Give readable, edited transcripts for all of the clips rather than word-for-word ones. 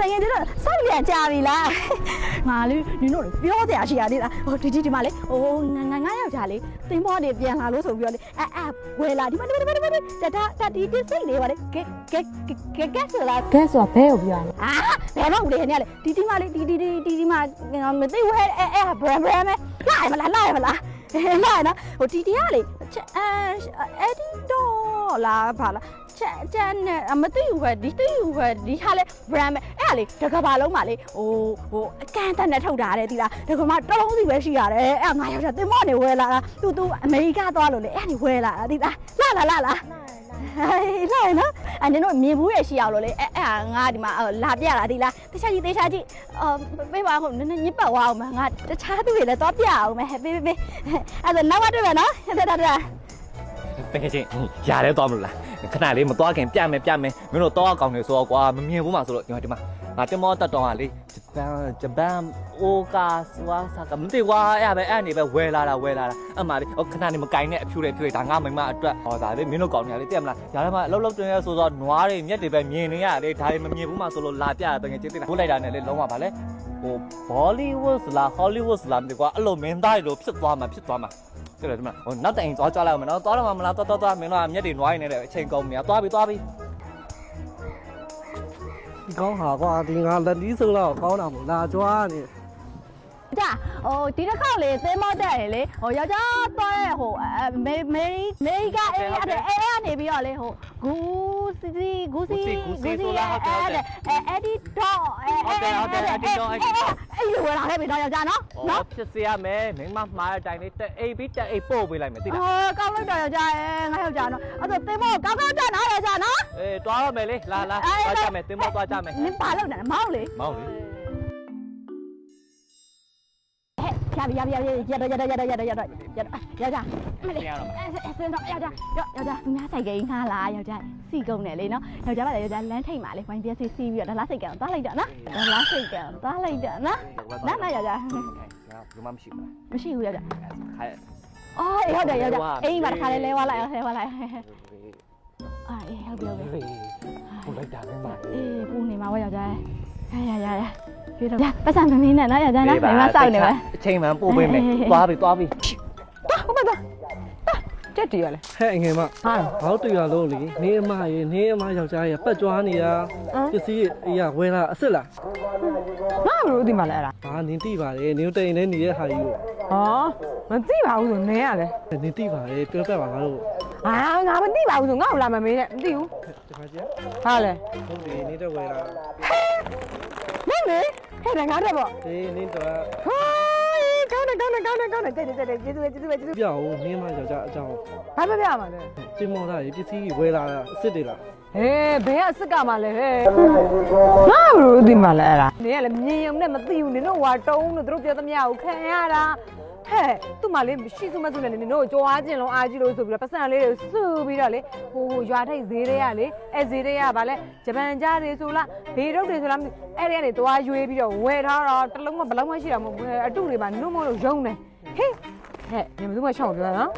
တကယ်တော့စောက်ပြန်ကြပြီလားငါလေးနင်တို့ပြောစရာရှိရသေးလားဟိုဒီမှာလေဟိုငါယောက်ျားလေးတင်ပေါ်နေပြန်လာလို့ဆိုပြီးတော့လေဝယ်လာဒီမှာဒါဒီစိတ်လေးပါလေကဲဆိုလားကဲဆိုတာဘဲကိုပြောရလဲဘယ်တော့လေနေရလေဒီမှာလေဒီမှာမသိဘူးbrand ပဲလာမလားလာနော်ဟိုဒီကလေအဲ့ဒီတော့လာပါလားကျန်မသိဘူးပဲဒီဟာလေ brand ပဲအဲ့လေတကဘာလုံးပါလေဟိုအကန်တန်နဲ့ထုတ်ထားတယ်ဒီလားတကဘာတလုံးစီပဲရှိရတယ်အဲ့ငါယောက်ျားတင်မော့နေဝယ်လာတာသူအမေရိကသွားလို့လေအဲ့နေဝယ်လာတာဒီလားလာလာနော်အဲ့နင်တို့မြင်ဘူးရရှိအောင်လို့လေအဲ့ငါဒီမှာလာပြတာဒီလားတခြားကြည့်ပေးပါဦးနည်းနည်းညစ်ပတ်သွားအောင်ငါတခြားသူတွေလည်းသွားပြအောင်မယ်ပေးအဲ့ဒါနောက်မှတွေ့မယ်နော်ဒါတကယ်ချင်းရတယ်သွားမလို့လားခဏလေးမသွားခင်ပြမယ်မင်းတို့တော့အကောင်နေဆိုတော့ကွာမမြင်ဘူးမှဆိုတော့ဒီမှာငါတမောတက်တော့ဟာလေဂျပန်အိုကာစွာစာကမသိကွာအဲ့နေပဲဝယ်လာတာအမှလေးခဏလေးမကင်နဲ့အဖြူတွေဒါငါမိမအတွက်ဟောဒါလေမင်းတို့ကောင်နေရလေသိရမလားညာထဲမှာအလုံးတွင်ရဆိုတော့နွားတွေမြက်တွေပဲမြင်နေရလေဒါတွေမမြင်ဘူးမှဆိုလို့လာပြတာတကယ်ချင်းသိလားထိုးလိုက်တာနဲ့လေလုံးဝပါလေဟိုဘောလီဝုဒ်လားဟောလီဝုဒ်လားမသိကွာအဲ့လိုမင်းသားတွေလိုဖြစ်သွားမှာတဲ့ဒီမှာဟိုနောက်တိုင်သွားကြလိုက်အောင်မနော်သွားတော့မလားသွားမင်းတို့ကမြက်တွေနွားနေတယ်အချိန်ကုန်နေရသွားပြီဒီကောင်းဟာကွာဒီငါလက်နီးဆိုတော့ကောင်းတာမို့လာကြွားနေဒါဟိုဒီတစ်ခေါက်လေသင်းမောတက်ရလေဟိုယောက်ျားသွားတဲ့ဟိုမေရိကအဲ့နေပြီးတော့လေဟိုဂူစီဆိုလားအဲ့ဒီတော့ဟုတ်တယ်အဲ့ဒီတော့အဲ့လိုဝယ်လာခဲ့ပြီတော့ယောက်ျားနော်ဖြစ်စေရမယ်မိမမှားတဲ့အတိုင်းလေးတက်အိပ်ပြီးတက်အိပ်ပို့ပေးလိုက်မယ်သိလားကောင်းလိုက်တော့ယောက်ျားငါယောက်ျားနော်အဲ့ဒါသင်းမောကောင်းတက်နော်ယောက်ျားနော်တွားရမယ်လေလာသွားကြမယ်သင်းမောသွားကြမယ်နင်ဘာလုပ်နေမောင်းလေရတော့ယောက်ျားမလေးစင်တော့ယောက်ျားသူများဆိုင်ကိန်းငှားလာယောက်ျားစီကုန်းတယ်လေနော်ယောက်ျားပါလေယောက်ျားလမ်းထိပ်မှာလေဝိုင်းပြစီစီးပြီးတော့ဒလားစိတ်ကံသွားလိုက်တော့နော်ဒလားစိတ်ကံသွားလိုက်တော့နော်ယောက်ျားဘယ်မှမရှိဘူးယောက်ျားခိုင်အော်ဟုတ်တယ်ယောက်ျားအိမ်မှာတစ်ခါလဲဝါလိုက်အေးဟုတ်ပြီပူလိုက်တာလည်းမပူနေမှာဝယောက်ျားရပြေတော့ပတ်စံမမင်းနဲ့နော်ယောက်ျားနော်မိမစောက်နေပါအချိန်မှပို့ပေးမယ်သွားပြီဟုတ်ပါကြက်တီရလဲဟဲ့ငယ်မဟာဘောက်တူရလို့လေနေအမယောက်ျားရပတ်ကြွားနေတာပစ္စည်းအေးရဝယ်လာအစ်စ်လားငါဘလို့ဒီမှာလဲအဲ့ဒါဟာနင်းသိပါတယ်နင်းတိန်နေနေတဲ့ဟာကြီးကိုဟောမသိပါဘူးဆိုနင်းရလဲနင်းသိပါတယ်ပြောပြပါငါတို့ငါမသိပါဘူးဆိုငါ့ကိုလာမမေးနဲ့မသိဘူးတခါကျဟာလဲဟုတ်တယ်နေတဲ့ဝယ်လာမင်းလေဟဲ့ငါတက်ပေါ့အေးနင်းတော့ဟာကောင်းတယ်တဲ့ကျေးဇူးပြောင်းနင်းမယောက်ျားအကြောင်းဘာပြမှာလဲတင်မော်သားပစ္စည်းဝယ်လာအစ်စ်တွေလားဘယ်ကအစ်စ်ကမှလဲဟဲ့ငါဘလို့ဒီမှာလဲအဲ့ဒါနင်ကလည်းမြင်ရုံနဲ့မသိဘူးနင်တို့ဝါတုံးလို့တို့ပြောသမျှကိုခံရတာဟဲ့သူ့မှာလေရှိစုမစုနဲ့နင်တို့ကြွားကျင်လုံးအားကြီးလို့ဆိုပြီးတော့ပတ်စံလေးတွေစုပြီးတော့လေဟိုရွာထိတ်ဈေးတွေကလေဈေးတွေကဗာလဲဂျပန်ကြားတွေဆိုလားဘေရုပ်တွေဆိုလားအဲ့ဒီကနေသွားရွေးပြီးတော့ဝယ်ထားတော့တစ်လုံးမဘလုံးမရှိတာမဟုတ်ဘူးအတုတွေမှာနုံမို့လို့ရုံနေဟေးဟဲ့ညီမတို့မချောင်းပြောနော်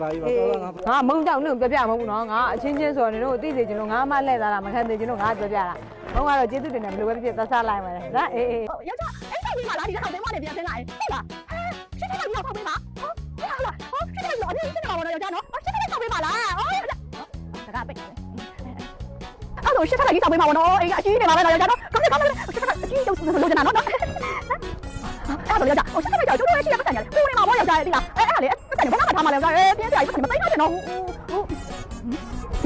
ငါမုံကြောက်နုံပြပြမဟုတ်ဘူးနော်ငါအချင်းချင်းဆိုတော့နင်တို့သိစေချင်လို့ငါမှလှည့်သားတာမခံသေးချင်လို့ငါပြောပြတာဘုံကတော့ကျေးဇူးတင်တယ်ဘယ်လိုပဲဖြစ်သတ်စားလိုက်ပါလေနော်အေးယောက်ျားအဲ့ဆောက်ပေးပါလားဒီတစ်ခါသိမနဲ့ပြန်ဆင်းလာရင်ဟုတ်လားရှင်းထားပြီးတော့ဆောက်ပေးပါဟုတ်လားရှင်းထားပြီးတော့အပြင်ရှင်းထားပါတော့ယောက်ျားနော်ရှင်းထားပြီးဆောက်ပေးပါလားတကားပိတ်အဲ့လိုရှင်းထားပြီးဆောက်ပေးပါတော့အေးအကြီးနေပါပဲယောက်ျားနော်ကောင်းတယ်ရှင်းထားအကြီးကျုပ်လိုချင်တာနော်အဲ့လိုယောက်ျားရှင်းထားပြီးတော့ကျုပ်တို့ရှိရပတ်စံရတယ်ပူနေမှာပေါ့ယောက်ျားတိလားအဲ့လေပတ်စံဘာမှမထားမှလည်းယောက်ျားပြင်းစရာကြီးမသိနိုင်တယ်နော်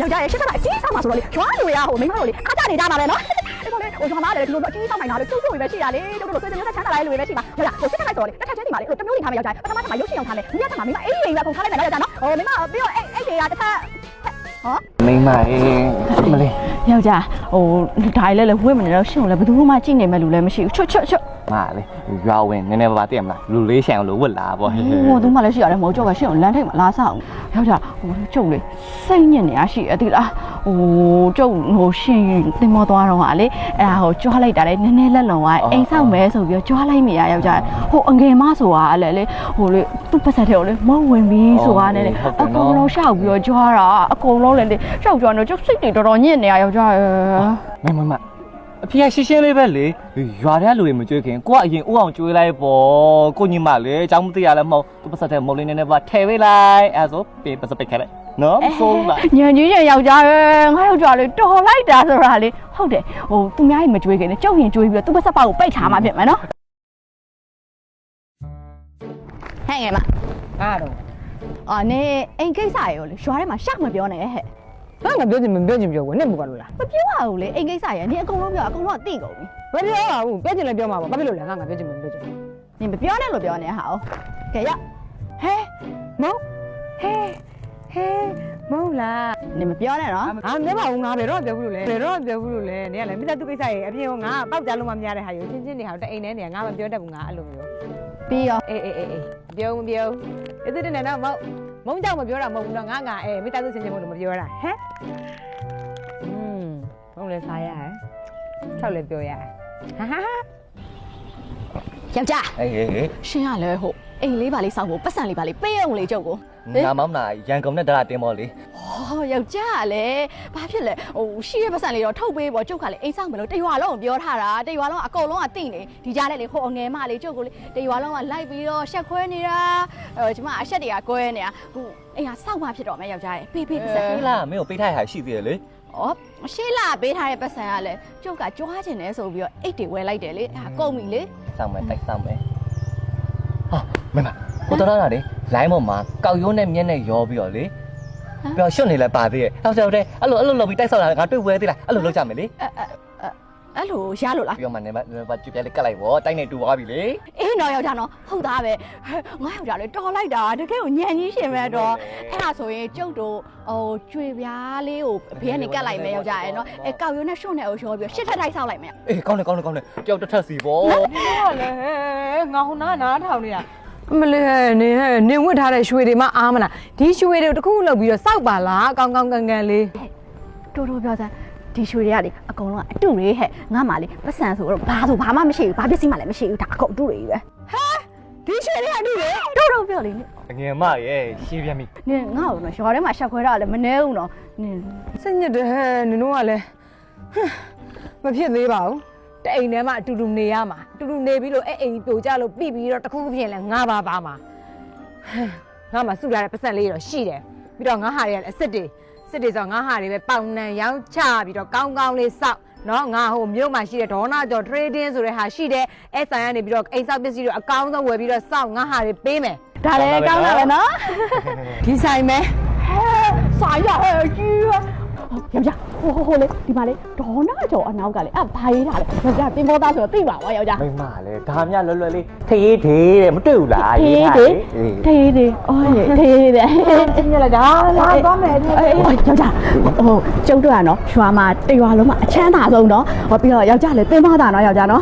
ယောက်ျားရှင်းထားအကြီးဆောက်မှာဆိုတော့လေကျွမ်းလူရဟိုမိန်းမတို့လေအားကြနေကြပါလေနော်အဲ့တော့လေဟိုကျွမ်းသားလေဒီလိုအကြီးဆောက်နိုင်တာလေကျုပ်တို့ပဲရှိရလေကျုပ်တို့ဆွေးမျိုးနဲ့ချမ်းသာလာတဲ့လူတွေပဲရှိမှာယောက်ျားဟိုရှင်းထားလိုက်ဆိုတော့လေတစ်ခါချင်းဒီမှာလေဟိုတမျိုးနေထားမယ်ယောက်ျားပထမဆုံးမှာရုပ်ရှင်အောင်ထားမယ်ဒီကတည်းကမိန်းမအေးလေးပဲပုံထားလိုက်မယ်နော်ယောက်ျားနော်ဟိုမိန်းမပြီးတော့အဲ့တွေကတစ်ခါဟောမိမမလေးယောက်ျားဟိုဒါလည်းဝှေ့မနေတော့ရှင်းလို့လည်းဘယ်သူမှကြည့်နေမဲ့လူလည်းမရှိဘူးချွတ်မလေးရွာဝင်နည်းနည်းပါသိရမလားလူလေးဆိုင်အောင်လို့ဝတ်လာပေါ့ဟိုသူမှလည်းရှိရတယ်မဟုတ်ကြောက်ကရှင်းအောင်လမ်းထိပ်မှာလာဆောင်ယောက်ျားဟိုကျုပ်လေစိတ်ညစ်နေရရှိအတိလားဟိုကျုပ်ဟိုရှင်တင်မောသွားတော့ဟာလေအဲ့ဒါဟိုကြွားလိုက်တာလေနည်းနည်းလက်လုံသွားအိမ်ဆောက်မဲဆိုပြီးတော့ကြွားလိုက်မိရယောက်ျားဟိုအငယ်မဆိုတာလေဟိုလေသူ့ပတ်သက်တယ်ဟိုလေမဝင်ပြီးဆိုတာနဲ့လေအကုန်လုံးရှောက်ပြီးတော့ကြွားတာအကုန်လုံးလေရှောက်ကြွားတော့ကျုပ်စိတ်တွေတော်တော်ညစ်နေရယောက်ျားမ အဖေကရှင်းရှင်းလေးပဲလေရွာထဲလူတွေမကြွေးခင်ကိုကအရင်ဦးအောင်ကြွေးလိုက်ပေါ့ကိုညီမလေအကြောင်းမသိရလဲမဟုတ်သူပတ်သက်တဲ့မုံလေးနဲ့ပါထဲပေးလိုက်အဲဆိုပေးပတ်စပိတ်ခဲ့လိုက်နော်ဆိုးလား ညံကြီးချင်ယောက်ျားရဲ့ငါယောက်ျားလေးတော်လိုက်တာဆိုတာလေဟုတ်တယ်ဟိုသူများကြီးမကြွေးခင်နဲ့ကြောက်ရင်ကြွေးပြီးတော့သူ့ဘက်ဆက်ပါကိုပိတ်ထားမှဖြစ်မယ်နော်ဟဲ့ငယ်မ အားတော့ အော်နေအိမ်ကိစ္စရေကိုလေရွာထဲမှာရှောက်မပြောနဲ့ဟဲ့ ဘာငါပြောချင်မပြောချင်ပြောဘူးနဲ့မပါလို့လား မပြောရဘူးလေအိမ်ကိစ္စရေနေအကုန်လုံးပြောအကုန်လုံးသိကုန်ပြီ မပြောပါဘူးပြောချင်လည်းပြောမှာပေါ့ဘာဖြစ်လို့လဲငါပြောချင်မပြောချင် နေမပြောနဲ့လို့ပြောနေဟာ哦ကဲရ ဟဲမုံဟဲမုံလား နေမပြောနဲ့နော် အာမပြောပါဘူးငါဘယ်တော့ပြောဘူးလို့လဲဘယ်တော့ပြောဘူးလို့လဲနေကလည်းမိသားစုကိစ္စရေအပြင်ကငါပေါက်ကြလို့မများတဲ့ဟာယူချင်းချင်းနေဟာတအိမ်နဲ့နေငါမပြောတတ်ဘူးငါအဲ့လိုမျိုး ပြီးရော အေးပြောမပြောအဲ့ဒါနဲ့တော့မုံကြောင့်မပြောတာမဟုတ်ဘူးနော်ငါမိသားစုချင်းချင်းမို့လို့မပြောတာဟမ်မုံလည်းစားရတယ်၆လည်းပြောရတယ်ဟာ ယောက်ျား အေး ရှင်ကလည်းဟိုအိမ်လေးပါလေးစောက်ဖို့ပတ်စံလေးပါလေးပေးအောင်လေကျုပ်ကို ငါမောင်နာရန်ကုန်နဲ့တရတင်ပေါ်လေ ဟောယောက်ျားကလည်းဘာဖြစ်လဲဟိုရှိရပတ်စံလေးတော့ထုတ်ပေးပေါ့ကျုပ်ကလည်းအိမ်ဆောင်မလို့တရွာလုံးကိုပြောထားတာတရွာလုံးအကုန်လုံးကတိနေဒီကြားထဲလေဟိုအငယ်မလေးကျုပ်ကိုလေတရွာလုံးကလိုက်ပြီးတော့ရှက်ခွဲနေတာကျမအရှက်တွေကကွဲနေတာဟိုအိမ်ကစောက်မှဖြစ်တော့မယ်ယောက်ျားရဲ့ပေးပတ်စံ ဟေးလားမင်းကိုပေးထားရရှိသေးတယ်လေ ဩရှေးလာပေးထားတဲ့ပတ်စံကလည်းကျုပ်ကကြွားချင်တယ်ဆိုပြီးတော့အိတ်တွေဝဲလိုက်တယ်လေအဲကုန်ပြီလေ စောင့်မယ်တိုက်စောင့်မယ်ဟာမင်းမကိုတော်လာလေလိုင်းပေါ်မှာကောက်ရိုးနဲ့မျက်နဲ့ရောပြီးတော့လေပြောရွှွတ်နေလဲပါသေးရဲ့ဟုတ်တယ်အဲ့လိုလုပ်ပြီးတိုက်ဆောက်လာငါတွေ့ဝဲသေးလားအဲ့လိုလုပ်ကြမယ်လေ အဲ့လိုရလို့လား ပြောမှနေပါကြွပြလဲကတ်လိုက်ပေါ့တိုက်နေတူသွားပြီလေ အေးတော့ယောက်ျားနော်ဟုတ်သားပဲငါယောက်ျားလေတော်လိုက်တာတကယ်ကိုညံကြီးရှင်ပဲတော့အဲ့ဒါဆိုရင်ကျုပ်တို့ဟိုကျွေပြားလေးကိုဘေးကနေကတ်လိုက်မယ်ယောက်ျားရဲ့နော်အဲကောက်ရိုးနဲ့ရှုံ့နဲ့ကိုရှောပြီးရှစ်ထက်တိုက်ဆောက်လိုက်မယ် အေးကောင်းတယ်တယောက်တစ်ထက်စီပေါ့ ဟုတ်လေငါဟိုနားထောင်နေတာမလေးနေဝတ်ထားတဲ့ရွှေတွေမှအားမလားဒီရွှေတွေကိုတခုလောက်ပြီးတော့စောက်ပါလားကောင်းကန်လေး တိုးပြောစမ်းဒီရွှေတွေကလေအကုန်လုံးကအတူတွေဟဲ့ငါမှလေပတ်စံဆိုတော့ဘာမှမရှိဘူးဘာပစ္စည်းမှလည်းမရှိဘူးဒါအကုန်အတူတွေပဲ ဒီရွှေတွေကအတူတွေ တိုးပြောလေ ငယ်မရဲ့ရှင်းပြမိ နင်ငါ့ကိုနော်ရွာထဲမှာရှက်ခွဲတာလည်းမနှဲဘူးနော်နင် စိတ်ညစ်တယ်နင်တို့ကလည်းမဖြစ်သေးပါဘူးတအိမ်ထဲမှာအတူတူနေရမှာအတူတူနေပြီးလို့အဲ့အိမ်ပြိုကျလို့ပြီးပြီးတော့တခုဖြစ်ရင်လည်းငါပါမှာငါမှစုလာတဲ့ပတ်စံလေးတော့ရှိတယ်ပြီးတော့ငါဟာတွေကလည်းအစ်စ်တွေဆိုငါဟာတွေပဲပေါင်နံရောင်းချပြီးတော့ကောင်းလေးစောက်နော်ငါဟိုမြို့မှာရှိတဲ့ဒေါနာကျော် trading ဆိုတဲ့ဟာရှိတယ်အဲ့ဆိုင်ကနေပြီးတော့အိမ်ဆောက်ပစ္စည်းတွေအကောင်းဆုံးဝယ်ပြီးတော့စောက်ငါဟာတွေပေးမယ် ဒါလည်းကောင်းတာပဲနော် ဒီဆိုင်မယ် ဆိုင်ရဟဲ့ကြီးရယောက်ျားဟိုလေဒီမှာလေဒေါနာကျော်အနောက်ကလေဘာရေးတာလဲယောက်ျားတင်ပေါ်သားဆိုတော့သိပါဝါယောက်ျား မိမလေဒါမြလွယ်လေးထေးတဲ့မတွေ့ဘူးလား ထေးအော်ထေးတဲ့ ညလိုက်တာလာသွားမယ် ယောက်ျားဟိုကျုပ်တို့ကနော်ရွာမှာတရွာလုံးမှာအချမ်းသာဆုံးနော်ဟောပြီးတော့ယောက်ျားလေတင်ပေါ်သားနော်ယောက်ျားနော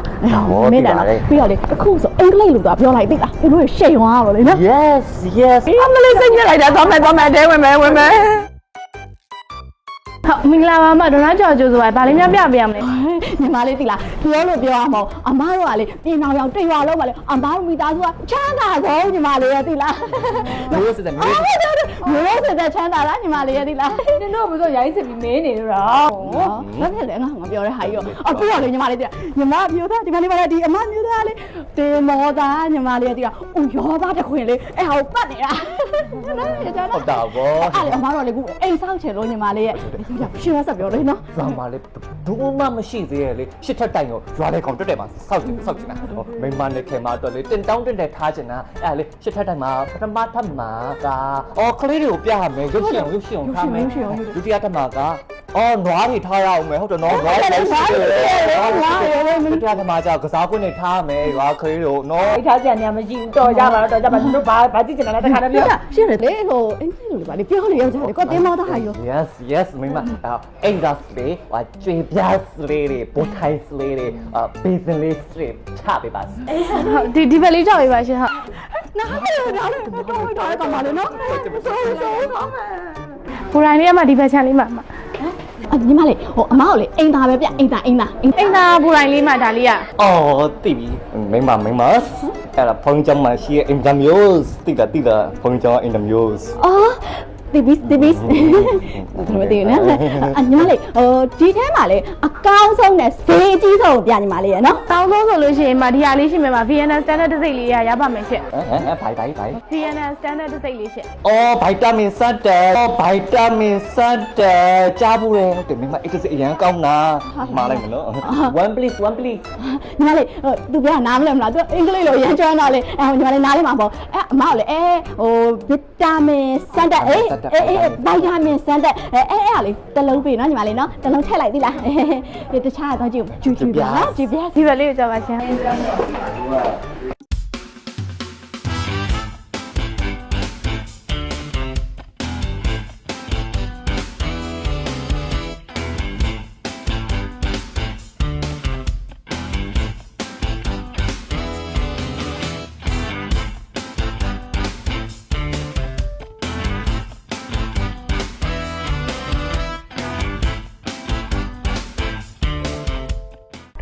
်မင်းတယ်နော်ပြီးတော့လေအခုဆိုအင်္ဂလိပ်လိုတော့ပြောလိုက်သိလားသူတို့ရှေ့သွားတော့လေနော် yes အမလေးစိတ်ညစ်လိုက်တာသွားမယ်အတဲဝင်မယ် ဟုတ်မင်္ဂလာပါမဒေါနာကျော်ကျိုးဆိုပါဗာလေးများပြပေးရမလဲ ညီမလေးသိလားပြောလို့ပြောရမဟုတ်အမားတို့ကလေပြင်တော်ရောင်တရွာလုံးမှာလေအမားတို့မိသားစုကချမ်းသာဆုံးညီမလေးရဲ့သိလား မျိုးစစ်တယ်မျိုး မျိုးစစ်တဲ့ချမ်းသာလားညီမလေးရဲ့သိလား နင်တို့ဘယ်လိုရိုင်းစစ်ပြီးမင်းနေလို့တော့ ဘာဖြစ်လဲငါပြောတဲ့ဟာကြီးရောပြီးတော့လေညီမလေးသိလားညီမမျိုးသားဒီမလေးပါလေဒီအမမျိုးသားလေတင်မောသားညီမလေးရဲ့သိလားအိုရောသားတစ်ခွင်လေအဲ့ဟာကိုပတ်နေတာနော် ဟုတ်တာဗော အဲ့လေအမားတို့လေခုအိမ်ဆောက်ချင်လို့ညီမလေးရဲ့ရှင်းရဆက်ပြောလို့နော် ဇာမလေးဘူးမှမရှိသေးရဲ့လေရှစ်ထက်တိုင်ကိုရွာလေကောင်တက်မှာစောက်ချင်တာမိမနဲ့ခင်မတော့လေတင်တောင်းတင်ထားချင်တာအဲ့လေရှစ်ထက်တိုင်မှာပထမထပ်မှာကကလေးတွေကိုပြရမယ်ရုပ်ရှင်အောင်ထားမယ်ဒုတိယထပ်မှာကနွားတွေထားရအောင်မယ်ဟုတ်တယ်နော်နွားတွေလည်းရှိတယ်ဒုတိယထပ်မှာကျကစားကွင်းတွေထားမယ်ရွာကလေးတို့နော် အိတ်ထားကြံနေမရှိဘူးတော်ကြပါတော့တော်ကြပါသူတို့ဘာကြည့်ချင်တယ်လဲတခါတည်းပြော ရှင်းတယ်လေဟိုအင်္ဂလိပ်လိုလေပါလေပြောလေယောက်ျားလေကိုတင်မောသားဟာရော yes မိမအိမ်ဒါစလေးကျွေပြားစလေးတွေပိုထိုင်းစလေးတွေဘေးစလေးစလေးချပေးပါ ဒီဘက်လေးကြောက်ရပါရှင်ဟုတ် နားမလို့နားလို့တော့ပါမလို့နော်ဆိုပါမယ် ပူရိုင်းလေးကမှဒီဘက်ချမ်းလေးမှာ ညီမလေးဟိုအမကိုလေအိမ်သားပဲပြအိမ်သား အိမ်သာပူရိုင်းလေးမှာဒါလေးက သိပြီမိမအဲ့ဒါဖုန်းကြောင်းမှာရှိတဲ့အင်တာမျိုးတိတာဖုန်းကြောင်းအင်တာမျိုး အော်ဒီဘစ်မသိဘူးနော်ညီမလေးဟိုဒီထဲမှာလေအ ကောင်းဆုံးနဲ့ဈေးကြီးဆုံးကိုပြညီမလေးရနော် တောင်းဆုံးဆိုလို့ရှိရင်မဒီဟာလေးရှိမယ်မှာ VNS standard တစ်စိတ်လေးရပါမယ်ရှင့် ဘိုင် VNS standard တစ်စိတ်လေးရှင့် အော်ဗိုက်တာမင်စတ်တယ်ဗိုက်တာမင်စတ်တယ်ကြားဘူးလေဟုတ်တယ်မင်းမအဲ့ဒါအရန်ကောင်းတာမှားလိုက်မလို့ one please ညီမလေးသူပြောနားမလဲမလားသူအင်္ဂလိပ်လိုရမ်းကျွမ်းတာလေညီမလေးနားလေးမှာပေါ့အမကလေဗီတာမင်စန်တက်ဗိုက်တာမင်စန်တက်အဲ့ဟာလေးတစ်လုံးပေးနော်ညီမလေးနော်တစ်လုံးထည့်လိုက်သီးလားတခြားတော့ကြည့်ကျူပြနော်ကျူပြ ဒီဘက်လေးကိုကြောက်ပါရှင်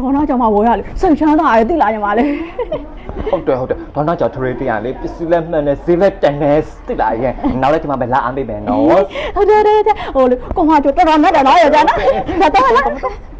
ဒေါနာကြောင့်မဝေါ်ရလေစိတ်ချမ်းသာရသိလားညီမလေး ဟုတ်တယ်ဒေါနာကြောင့်ထရေတရားလေးပစ္စည်းလက်မှန်နဲ့ဈေးလက်တန်နဲ့တိလာရဲ့နောက်လည်းဒီမှာပဲလာအားပေးမယ်နော် ဟုတ်တယ်ဟိုလေကောင်မကျော်တော်တော်နဲ့တယ်နော်ရကြနော်ဒါတော့လား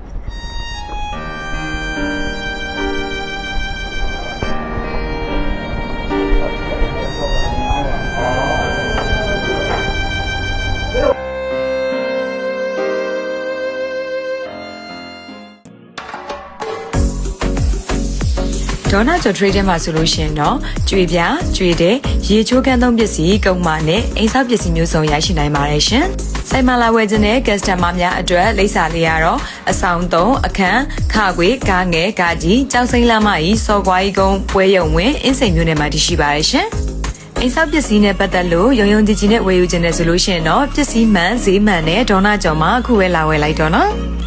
ဒေါနာကျော် trade မှာဆိုလို့ရှိရင်တော့ကြွေပြားကြွေတဲ့ရေချိုးကန်းသုံးပစ္စည်းကုန်းမနဲ့အိမ်ဆောက်ပစ္စည်းမျိုးစုံရရှိနိုင်ပါတယ်ရှင်။စိုက်မလာဝယ်ခြင်းနဲ့ customer များအတွက်လိပ်စာလေးရတော့အဆောင်3အခန်းခခွေကားငယ်ကာကြီးကြောက်စိမ့်လမ်းမကြီးစော်ကွာကြီးကုန်းပွဲရုံဝင်အင်းစိန်မျိုးနယ်မှာတည်ရှိပါတယ်ရှင်။အိမ်ဆောက်ပစ္စည်းနဲ့ပတ်သက်လို့ရုံကြည်နဲ့ဝယ်ယူခြင်းနဲ့ဆိုလို့ရှိရင်တော့ပစ္စည်းမှန်ဈေးမှန်နဲ့ဒေါနာကျော်မှာအခုဝယ်လာဝယ်လိုက်တော့နော်။